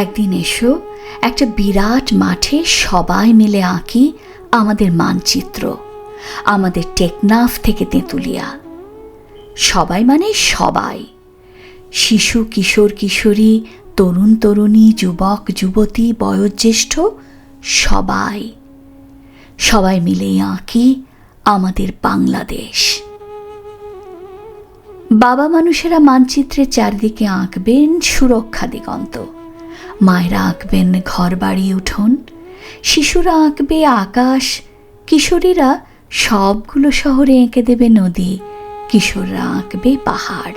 একদিন এসো, একটা বিরাট মাঠে সবাই মিলে আঁকি আমাদের মানচিত্র, আমাদের টেকনাফ থেকে তেঁতুলিয়া। সবাই মানে সবাই, শিশু, কিশোর কিশোরী, তরুণ তরুণী, যুবক যুবতী, বয়োজ্যেষ্ঠ, সবাই সবাই মিলেই আঁকি আমাদের বাংলাদেশ। বাবা মানুষেরা মানচিত্রের চারদিকে আঁকবেন সুরক্ষা দিগন্ত, মায়েরা আঁকবেন ঘর বাড়ি উঠোন, শিশুরা আঁকবে আকাশ, কিশোরীরা সবগুলো শহরে এঁকে দেবে নদী, কিশোররা আঁকবে পাহাড়।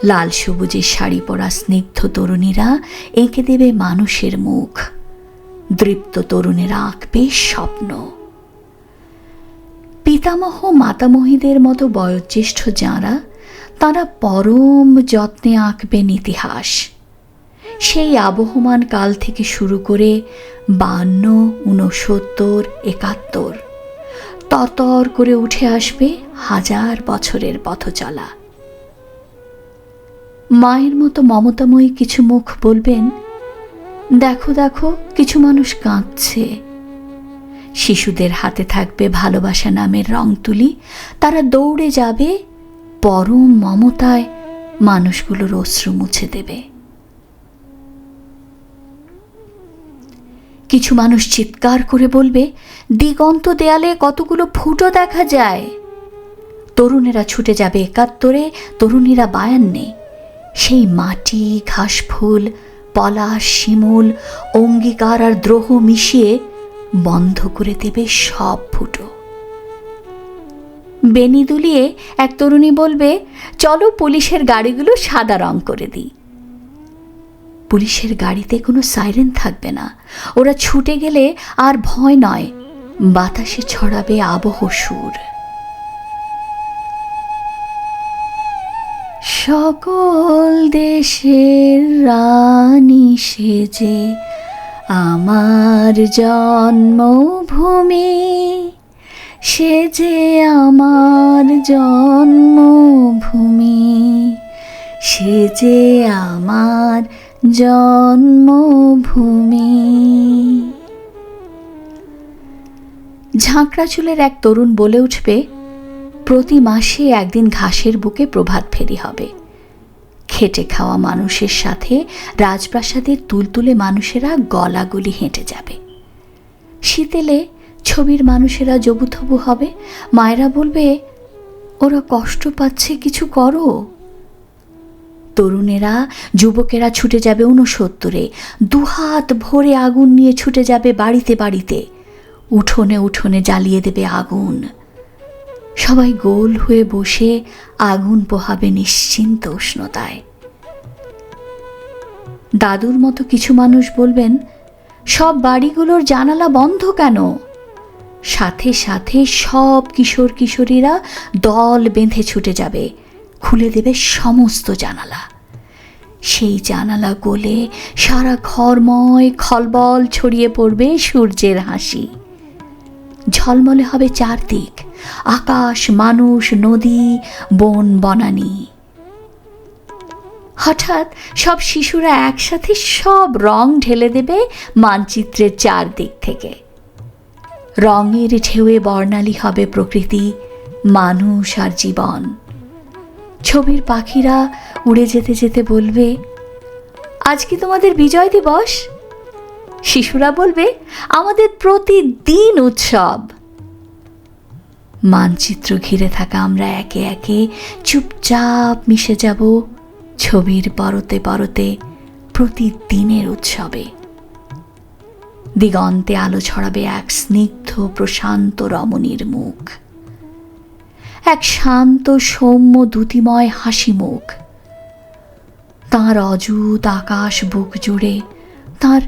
লাল সবুজের শাড়ি পরা স্নিগ্ধ তরুণীরা এঁকে দেবে মানুষের মুখ, দৃপ্ত তরুণেরা আঁকবে স্বপ্ন। পিতামহ মাতামহীদের মতো বয়োজ্যেষ্ঠ যাঁরা, তাঁরা পরম যত্নে আঁকবেন ইতিহাস। সেই আবহমান কাল থেকে শুরু করে 52, 69, 71 তরতর করে উঠে আসবে হাজার বছরের পথচলা। মায়ের মতো মমতাময়ী কিছু মুখ বলবেন, দেখো দেখো কিছু মানুষ কাঁদছে। শিশুদের হাতে থাকবে ভালোবাসা নামের রং তুলি, তারা দৌড়ে যাবে, পরম মমতায় মানুষগুলোর অশ্রু মুছে দেবে। কিছু মানুষ চিৎকার করে বলবে, দিগন্ত দেয়ালে কতগুলো ফুটো দেখা যায়। তরুণেরা ছুটে যাবে 71, তরুণীরা 52। সেই মাটি, ঘাসফুল, পলাশ, শিমুল, অঙ্গীকার আর দ্রোহ মিশিয়ে বন্ধ করে দেবে সব ফুটো। বেনি দুলিয়ে এক তরুণী বলবে, চলো পুলিশের গাড়িগুলো সাদা রং করে দিই। পুলিশের গাড়িতে কোনো সাইরেন থাকবে না, ওরা ছুটে গেলে আর ভয় নয়, বাতাসে ছড়াবে আবহ সুর। সকল দেশের রানী সেজে আমার জন্মভূমি, সেজে আমার জন্মভূমি, সেজে আমার জন্মভূমি। ঝাঁকড়া চুলের এক তরুণ বলে উঠবে, প্রতি মাসে একদিন ঘাসের বুকে প্রভাত ফেরি হবে। খেটে খাওয়া মানুষের সাথে রাজপ্রাসাদের তুলতুলে মানুষেরা গলাগলি হেঁটে যাবে। শীতেলে ছবির মানুষেরা জবুথবু হবে, মায়েরা বলবে, ওরা কষ্ট পাচ্ছে, কিছু করো। তরুণেরা, যুবকেরা ছুটে যাবে 69, দুহাত ভরে আগুন নিয়ে ছুটে যাবে বাড়িতে বাড়িতে, উঠোনে উঠোনে জ্বালিয়ে দেবে আগুন। সবাই গোল হয়ে বসে আগুন পোহাবে নিশ্চিন্ত উষ্ণতায়। দাদুর মতো কিছু মানুষ বলবেন, সব বাড়িগুলোর জানালা বন্ধ কেন? সাথে সাথে সব কিশোর কিশোরীরা দল বেঁধে ছুটে যাবে, খুলে দেবে সমস্ত জানালা। সেই জানালা গলে সারা ঘরময় খলবল ছড়িয়ে পড়বে সূর্যের হাসি। ঝলমলে হবে চারদিক, আকাশ, মানুষ, নদী, বন, বনানী। হঠাৎ সব শিশুরা একসাথে সব রং ঢেলে দেবে মানচিত্রের চারদিক থেকে। রঙের ঢেউয়ে বর্ণালী হবে প্রকৃতি, মানুষ আর জীবন। ছবির পাখিরা উড়ে যেতে যেতে বলবে, আজ কি তোমাদের বিজয় দিবস? শিশুরা বলবে, আমাদের প্রতিদিন উৎসব। মানচিত্র ঘিরে থাকা আমরা একে একে চুপচাপ মিশে যাব ছবির পরতে পরতে প্রতিদিনের উৎসবে। দিগন্তে আলো ছড়াবে এক স্নিগ্ধ প্রশান্ত রমণীর মুখ, এক শান্ত সৌম্য দ্যুতিময় হাসি মুখ। তাঁর অযুত আকাশ বুক জুড়ে তাঁর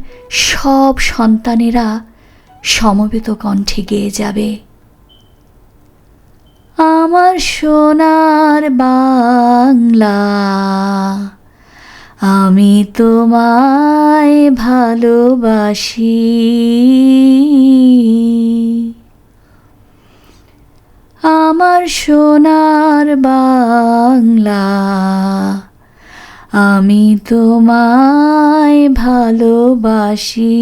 সব সন্তানেরা সমবেত কণ্ঠে গেয়ে যাবে, আমার সোনার বাংলা, আমি তোমায় ভালোবাসি, আমার সোনার বাংলা, আমি তোমায় ভালোবাসি।